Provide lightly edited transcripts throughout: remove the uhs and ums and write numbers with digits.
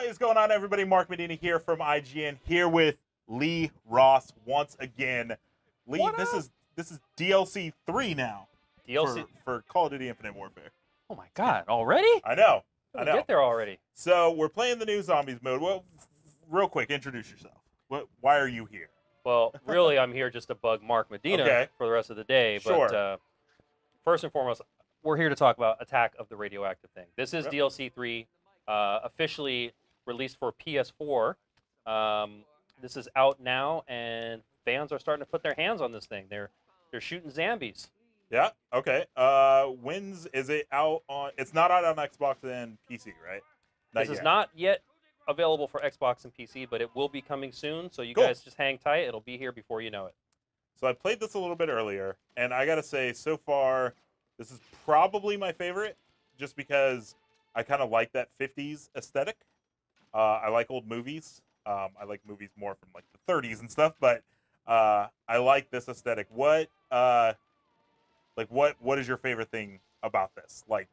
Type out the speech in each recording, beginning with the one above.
What is going on, everybody? Mark Medina here from IGN, here with Lee Ross once again. Lee, this is DLC 3 now. DLC for Call of Duty Infinite Warfare. Oh my God! Already? I know. How did we get there already? So we're playing the new zombies mode. Well, real quick, introduce yourself. Why are you here? Well, really, I'm here just to bug Mark Medina for the rest of the day. Sure. But first and foremost, we're here to talk about Attack of the Radioactive Thing. This is DLC 3, officially released for PS4. This is out now, and fans are starting to put their hands on this thing. They're shooting zombies. Yeah. Okay. When's is it out on? It's not out on Xbox and PC, right? This is not yet available for Xbox and PC, but it will be coming soon. So you guys just hang tight. It'll be here before you know it. So I played this a little bit earlier, and I gotta say, so far, this is probably my favorite, just because I kind of like that 50s aesthetic. I like old movies. I like movies more from like the 30s and stuff, but I like this aesthetic. What is your favorite thing about this? Like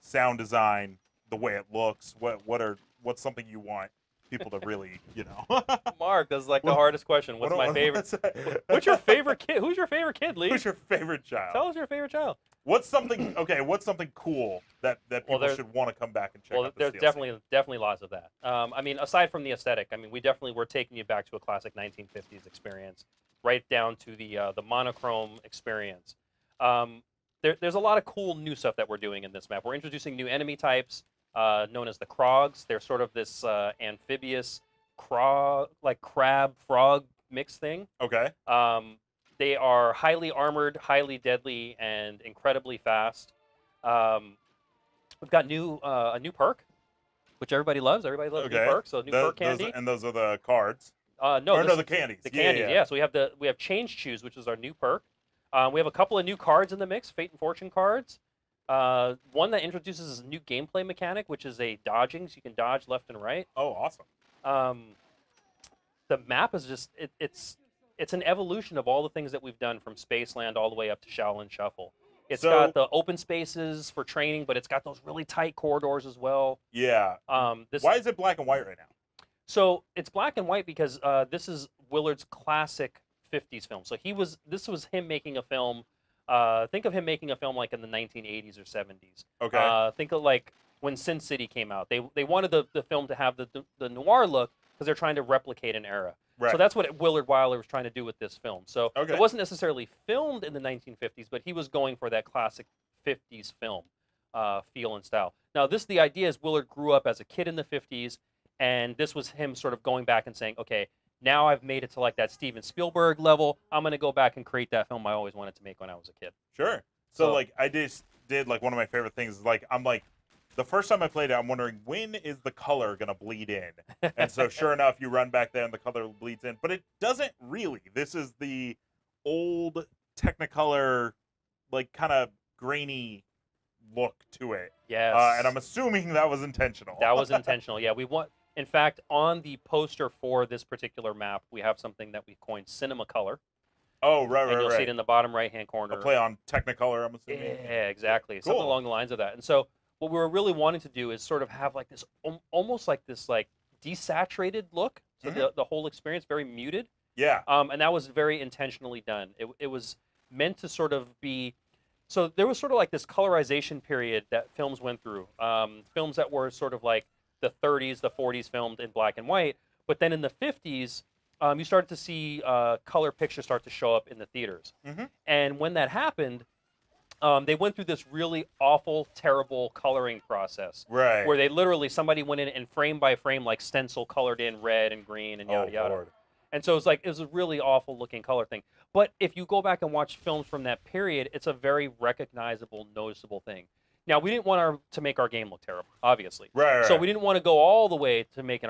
sound design, the way it looks. What's something you want people to really, Mark, that's like the hardest question. What's my favorite? What's your favorite kid? Who's your favorite kid, Lee? Who's your favorite child? Tell us your favorite child. What's something cool that people should want to come back and check out? There's definitely lots of that. I mean, aside from the aesthetic, I mean, we definitely were taking you back to a classic 1950s experience, right down to the monochrome experience. There's a lot of cool new stuff that we're doing in this map. We're introducing new enemy types, known as the Krogs. They're sort of this amphibious crab frog mix thing. Okay. They are highly armored, highly deadly, and incredibly fast. We've got a new perk, which everybody loves. Everybody loves new perks. So new perk candy. Those are the cards. No, the candies. The candies. Yeah. So we have Change Choose, which is our new perk. We have a couple of new cards in the mix, Fate and Fortune cards. One that introduces a new gameplay mechanic, which is a dodging, so you can dodge left and right. Oh, awesome. The map is just it's an evolution of all the things that we've done from Spaceland all the way up to Shaolin Shuffle. It's got the open spaces for training, but it's got those really tight corridors as well. Yeah. Why is it black and white right now? So it's black and white because this is Willard's classic 50s film. So this was him making a film. Think of him making a film like in the 1980s or 70s. Okay. Think of like when Sin City came out. They wanted the film to have the noir look because they're trying to replicate an era. Right. So that's what Willard Wyler was trying to do with this film. So it wasn't necessarily filmed in the 1950s, but he was going for that classic 50s film feel and style. Now, the idea is Willard grew up as a kid in the 50s, and this was him sort of going back and saying, okay, now I've made it to like that Steven Spielberg level. I'm going to go back and create that film I always wanted to make when I was a kid. Sure. So like I just did like one of my favorite things is like the first time I played it, I'm wondering when is the color going to bleed in? And so sure enough, you run back there and the color bleeds in. But it doesn't really. This is the old Technicolor, like kind of grainy look to it. Yes. And I'm assuming that was intentional. That was intentional. Yeah, in fact, on the poster for this particular map, we have something that we coined Cinema Color. Oh, right. And you'll see it in the bottom right-hand corner. A play on Technicolor, I'm assuming. Yeah, exactly. Cool. Something along the lines of that. And so what we were really wanting to do is sort of have like this, almost like this like desaturated look. So the whole experience, very muted. Yeah. And that was very intentionally done. It was meant to sort of be, so there was sort of like this colorization period that films went through. Films that were sort of like the 30s, the 40s filmed in black and white. But then in the 50s, you started to see color pictures start to show up in the theaters. And when that happened, they went through this really awful, terrible coloring process. Right. Where they literally, somebody went in and frame by frame, like stencil colored in red and green and yada yada. Lord. And so it was a really awful looking color thing. But if you go back and watch films from that period, it's a very recognizable, noticeable thing. Now, we didn't want to make our game look terrible, obviously. Right. So we didn't want to go all the way to making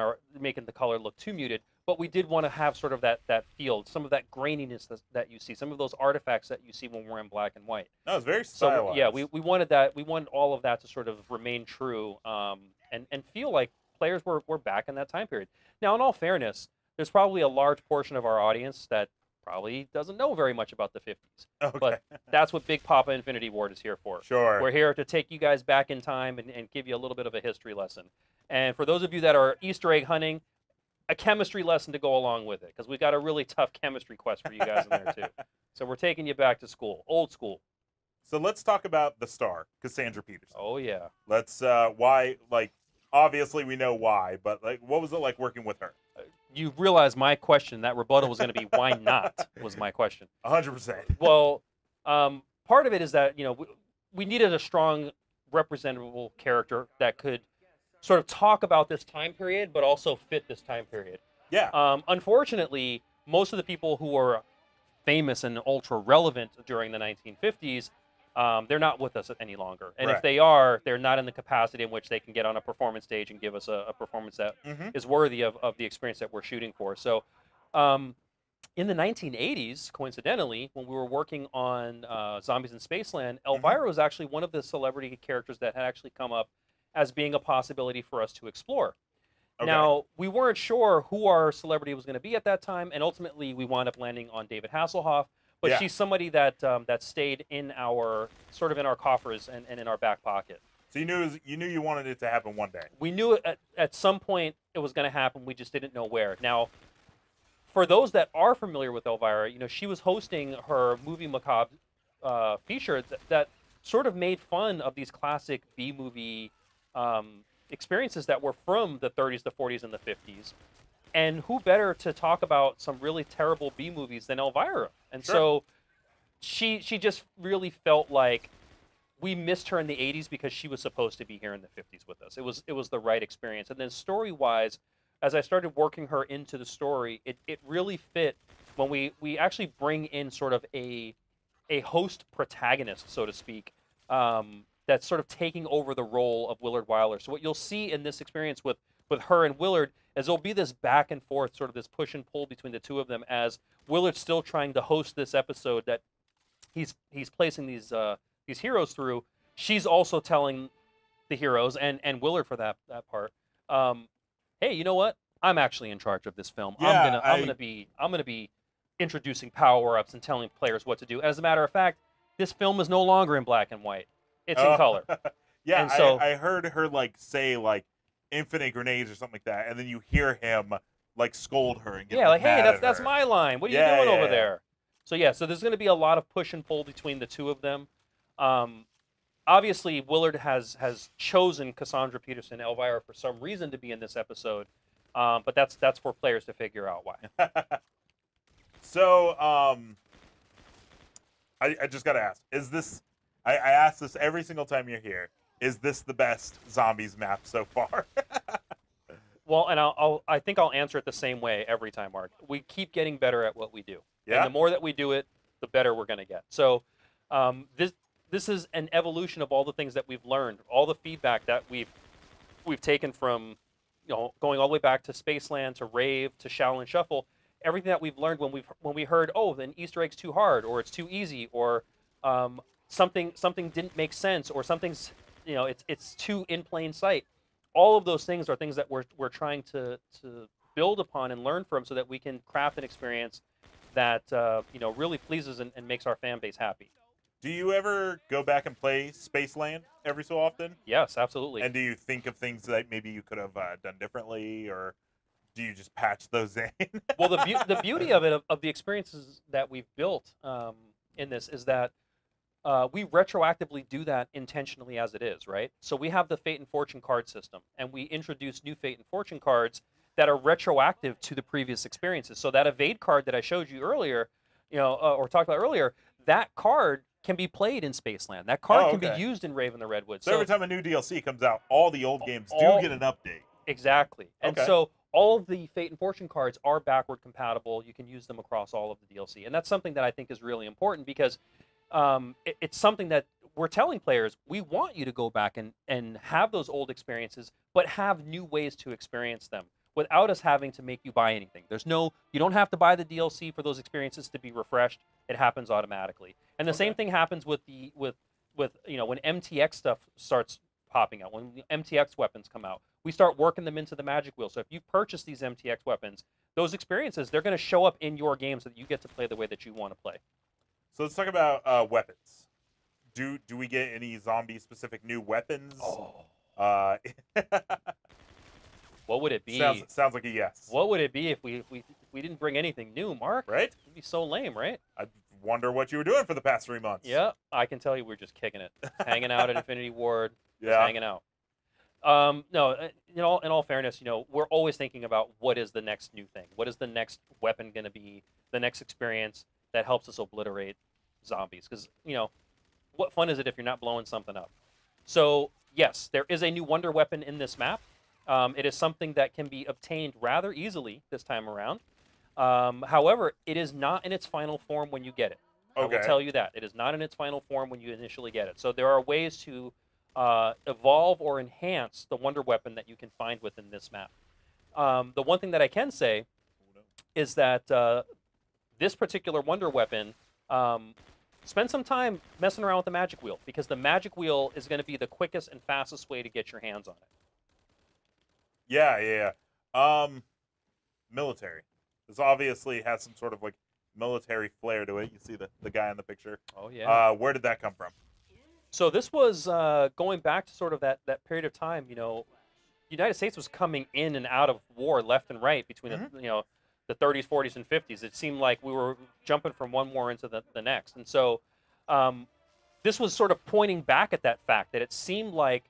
the color look too muted, but we did want to have sort of that feel, some of that graininess that you see, some of those artifacts that you see when we're in black and white. That was very stylized. So yeah, we wanted that. We wanted all of that to sort of remain true and feel like players were back in that time period. Now, in all fairness, there's probably a large portion of our audience that probably doesn't know very much about the 50s. Okay. But that's what Big Papa Infinity Ward is here for. Sure. We're here to take you guys back in time and give you a little bit of a history lesson. And for those of you that are Easter egg hunting, a chemistry lesson to go along with it, because we've got a really tough chemistry quest for you guys in there, too. So we're taking you back to school, old school. So let's talk about the star, Cassandra Peters. Oh, yeah. Let's, why, like, obviously we know why, but, like, what was it like working with her? You realize my question, that rebuttal was going to be, why not, was my question. 100%. Well, part of it is that, you know, we needed a strong, representable character that could sort of talk about this time period, but also fit this time period. Yeah. Unfortunately, most of the people who were famous and ultra relevant during the 1950s, they're not with us any longer. And Right. if they are, they're not in the capacity in which they can get on a performance stage and give us a performance that is worthy of the experience that we're shooting for. So in the 1980s, coincidentally, when we were working on Zombies in Spaceland, Elvira was actually one of the celebrity characters that had actually come up as being a possibility for us to explore. Okay. Now, we weren't sure who our celebrity was going to be at that time, and ultimately we wound up landing on David Hasselhoff. But she's somebody that that stayed in our sort of in our coffers and in our back pocket. So you knew you wanted it to happen one day. We knew at some point it was going to happen. We just didn't know where. Now, for those that are familiar with Elvira, you know, she was hosting her movie macabre feature that sort of made fun of these classic B-movie experiences that were from the 30s, the 40s, and the 50s. And who better to talk about some really terrible B movies than Elvira? And so she just really felt like we missed her in the 80s because she was supposed to be here in the 50s with us. It was the right experience. And then story-wise, as I started working her into the story, it really fit when we actually bring in sort of a host protagonist, so to speak, that's sort of taking over the role of Willard Wyler. So what you'll see in this experience with her and Willard is there'll be this back and forth, sort of this push and pull between the two of them as Willard's still trying to host this episode that he's placing these heroes through. She's also telling the heroes and Willard for that part, hey, you know what? I'm actually in charge of this film. Yeah, I'm gonna be introducing power-ups and telling players what to do. As a matter of fact, this film is no longer in black and white. It's in color. Yeah, and so, I heard her like say like infinite grenades or something like that, and then you hear him like scold her and get like, hey, mad that's at her. my line. What are you doing over there? So so there's going to be a lot of push and pull between the two of them. Obviously, Willard has chosen Cassandra Peters and Elvira for some reason to be in this episode, but that's for players to figure out why. So, I just got to ask, is this, I ask this every single time you're here, is this the best Zombies map so far? Well, and I think I'll answer it the same way every time, Mark. We keep getting better at what we do. Yeah. And the more that we do it, the better we're going to get. So this is an evolution of all the things that we've learned, all the feedback that we've taken from, you know, going all the way back to Spaceland, to Rave, to Shaolin Shuffle. Everything that we've learned when we heard, oh, then Easter egg's too hard, or it's too easy, or something didn't make sense, or something's, you know, it's too in plain sight. All of those things are things that we're trying to build upon and learn from, so that we can craft an experience that you know, really pleases and makes our fan base happy. Do you ever go back and play Spaceland every so often? Yes, absolutely. And do you think of things that maybe you could have done differently, or do you just patch those in? Well, the beauty of it, of the experiences that we've built in this, is that we retroactively do that intentionally as it is, right? So we have the Fate and Fortune card system, and we introduce new Fate and Fortune cards that are retroactive to the previous experiences. So that Evade card that I showed you earlier, you know, or talked about earlier, that card can be played in Spaceland. That card can be used in Raven the Redwood. So every time a new DLC comes out, all the old games do get an update. Exactly. And so all of the Fate and Fortune cards are backward compatible. You can use them across all of the DLC. And that's something that I think is really important, because it's something that we're telling players, we want you to go back and have those old experiences, but have new ways to experience them without us having to make you buy anything. You don't have to buy the DLC for those experiences to be refreshed. It happens automatically. And the same thing happens with you know, when MTX stuff starts popping out, when the MTX weapons come out. We start working them into the Magic Wheel. So if you've purchased these MTX weapons, those experiences, they're going to show up in your game so that you get to play the way that you want to play. So let's talk about weapons. Do we get any zombie-specific new weapons? Oh. What would it be? Sounds like a yes. What would it be if we didn't bring anything new, Mark? Right? It'd be so lame, right? I wonder what you were doing for the past 3 months. Yeah, I can tell you we're just kicking it. Hanging out at Infinity Ward. Yeah. Just hanging out. No, in all fairness, we're always thinking about what is the next new thing. What is the next weapon going to be? The next experience that helps us obliterate zombies. Because, what fun is it if you're not blowing something up? So, yes, there is a new wonder weapon in this map. It is something that can be obtained rather easily this time around. However, it is not in its final form when you get it. Okay. I will tell you that. It is not in its final form when you initially get it. So there are ways to evolve or enhance the wonder weapon that you can find within this map. The one thing that I can say is that this particular wonder weapon, spend some time messing around with the Magic Wheel, because the Magic Wheel is going to be the quickest and fastest way to get your hands on it. Yeah. Military. This obviously has some sort of like military flair to it. You see the guy in the picture. Oh yeah. Where did that come from? So this was going back to sort of that period of time. The United States was coming in and out of war left and right between the 30s, 40s, and 50s. It seemed like we were jumping from one war into the next, and so this was sort of pointing back at that fact that it seemed like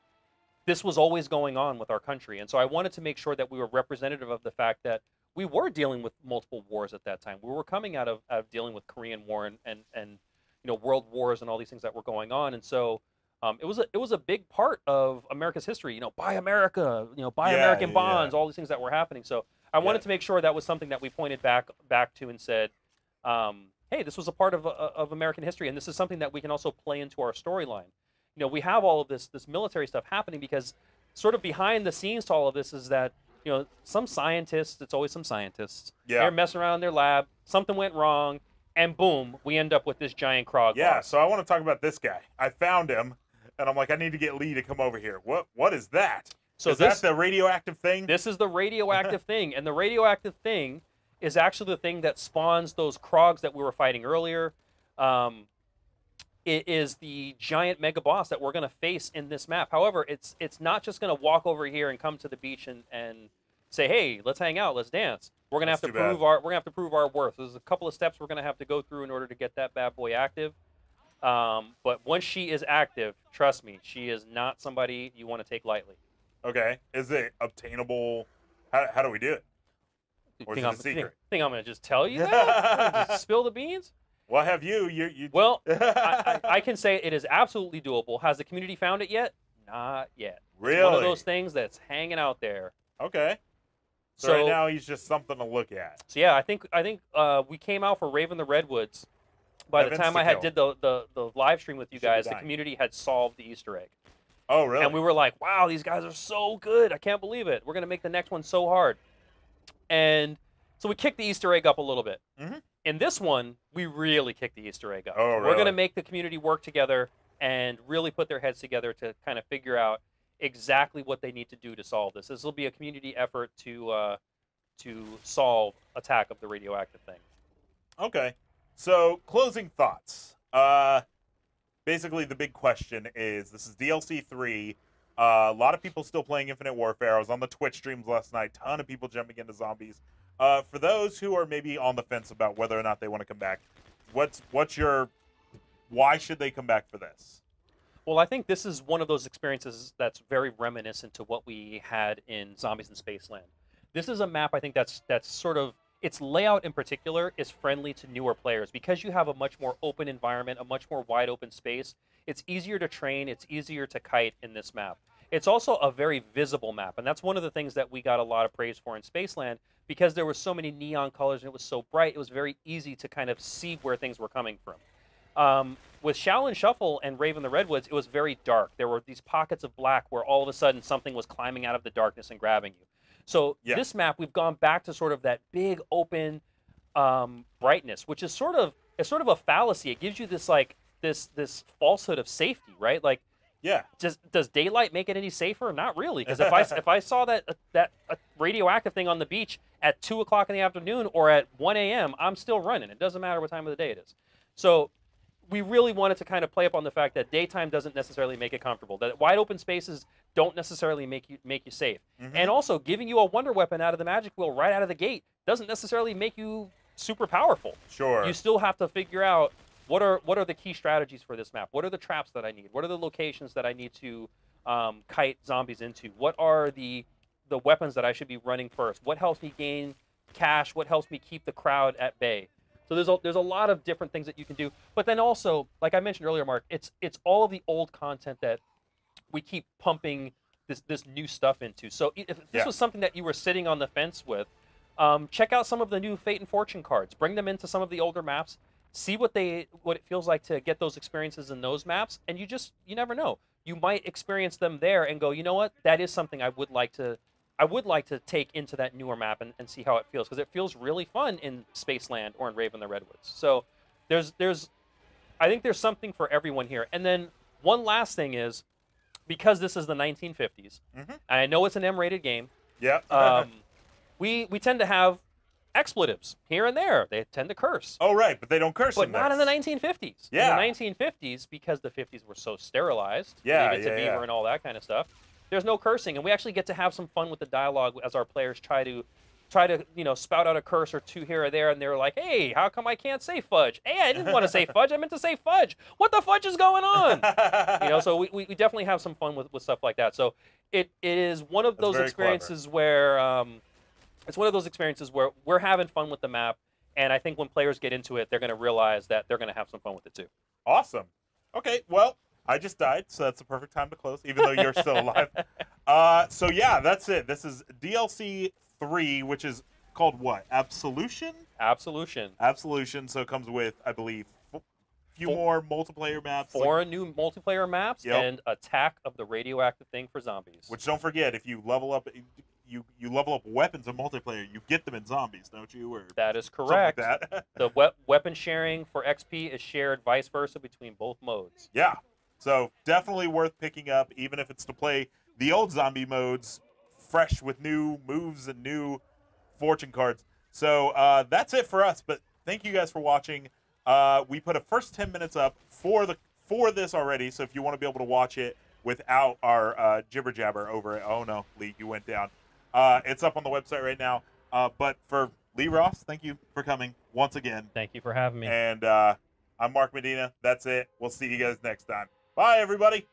this was always going on with our country. And so I wanted to make sure that we were representative of the fact that we were dealing with multiple wars at that time. We were coming out of dealing with Korean War and world wars and all these things that were going on. And so it was a big part of America's history. Buy America, buy American bonds, all these things that were happening. So I wanted to make sure that was something that we pointed back to and said, hey, this was a part of American history, and this is something that we can also play into our storyline. We have all of this military stuff happening because sort of behind the scenes to all of this is that, some scientists, it's always some scientists, they're messing around in their lab, something went wrong, and boom, we end up with this giant Krog boss. So I want to talk about this guy. I found him, and I'm like, I need to get Lee to come over here. What is that? So is that the radioactive thing? This is the radioactive thing, and the radioactive thing is actually the thing that spawns those Krogs that we were fighting earlier. It is the giant mega boss that we're going to face in this map. However, it's not just going to walk over here and come to the beach and say, "Hey, let's hang out, let's dance." We're going to have to prove our worth. There's a couple of steps we're going to have to go through in order to get that bad boy active. But once she is active, trust me, she is not somebody you want to take lightly. Okay. Is it obtainable? How do we do it? Or is it a secret? Think I'm going to just tell you that? Just spill the beans? Well, have you? Well, I can say it is absolutely doable. Has the community found it yet? Not yet. Really? It's one of those things that's hanging out there. Okay. So right now he's just something to look at. So yeah, I think we came out for Raven the Redwoods. By the time I did the live stream with you guys, the community had solved the Easter egg. Oh, really? And we were like, wow, these guys are so good. I can't believe it. We're going to make the next one so hard. And so we kicked the Easter egg up a little bit. Mm-hmm. In this one, we really kicked the Easter egg up. Oh, really? We're going to make the community work together and really put their heads together to kind of figure out exactly what they need to do to solve this. This will be a community effort to solve Attack of the Radioactive Thing. Okay. So, closing thoughts. Basically, the big question is, this is DLC 3. A lot of people still playing Infinite Warfare. I was on the Twitch streams last night. Ton of people jumping into zombies. For those who are maybe on the fence about whether or not they want to come back, why should they come back for this? Well, I think this is one of those experiences that's very reminiscent to what we had in Zombies in Spaceland. This is a map, I think, that's sort of, its layout in particular is friendly to newer players. Because you have a much more open environment, a much more wide open space, it's easier to train, it's easier to kite in this map. It's also a very visible map, and that's one of the things that we got a lot of praise for in Spaceland, because there were so many neon colors and it was so bright, it was very easy to kind of see where things were coming from. With Shaolin Shuffle and Raven the Redwoods, it was very dark. There were these pockets of black where all of a sudden something was climbing out of the darkness and grabbing you. So this map, we've gone back to sort of that big open brightness, which is sort of a fallacy. It gives you this like this falsehood of safety, right? Like Yeah. Does daylight make it any safer? Not really, because if I saw that radioactive thing on the beach at 2 o'clock in the afternoon or at 1 a.m., I'm still running. It doesn't matter what time of the day it is. So we really wanted to kind of play up on the fact that daytime doesn't necessarily make it comfortable. That wide open spaces don't necessarily make you safe. And also giving you a wonder weapon out of the magic wheel right out of the gate doesn't necessarily make you super powerful. Sure. You still have to figure out what are the key strategies for this map? What are the traps that I need? What are the locations that I need to kite zombies into? What are the weapons that I should be running first? What helps me gain cash? What helps me keep the crowd at bay? So there's a lot of different things that you can do. But then also, like I mentioned earlier, Mark, it's all of the old content that we keep pumping this new stuff into. So if this was something that you were sitting on the fence with, check out some of the new Fate and Fortune cards. Bring them into some of the older maps. See what it feels like to get those experiences in those maps, and you never know. You might experience them there and go, you know what? That is something I would like to take into that newer map and see how it feels, because it feels really fun in Spaceland or in Raven the Redwoods. So I think there's something for everyone here. And then one last thing is, because this is the 1950s, and I know it's an M-rated game. Yeah. We tend to have expletives here and there. They tend to curse. Oh, right, but they don't curse. But not in the 1950s. Yeah. In the 1950s, because the 50s were so sterilized, yeah, Leave It to Beaver and all that kind of stuff, there's no cursing, and we actually get to have some fun with the dialogue as our players try to spout out a curse or two here or there, and they're like, hey, how come I can't say fudge? Hey, I didn't want to say fudge. I meant to say fudge. What the fudge is going on? So we definitely have some fun with stuff like that. So it is one of those experiences where it's one of those experiences where we're having fun with the map, and I think when players get into it, they're going to realize that they're going to have some fun with it too. Awesome. Okay, well, I just died, so that's the perfect time to close, even though you're still alive. So yeah, that's it. This is DLC 3, which is called what? Absolution? Absolution. So it comes with, I believe, a few more multiplayer maps. 4 new multiplayer maps and Attack of the Radioactive Thing for zombies. Which, don't forget, if you level up... You level up weapons in multiplayer, you get them in zombies, don't you? Or that is correct. Like that. The weapon sharing for XP is shared vice versa between both modes. Yeah. So definitely worth picking up, even if it's to play the old zombie modes fresh with new moves and new fortune cards. So that's it for us. But thank you guys for watching. We put a first 10 minutes up for this already. So if you want to be able to watch it without our jibber jabber over it. Oh no, Lee, you went down. It's up on the website right now. But for Lee Ross, thank you for coming once again. Thank you for having me. And I'm Mark Medina. That's it. We'll see you guys next time. Bye, everybody.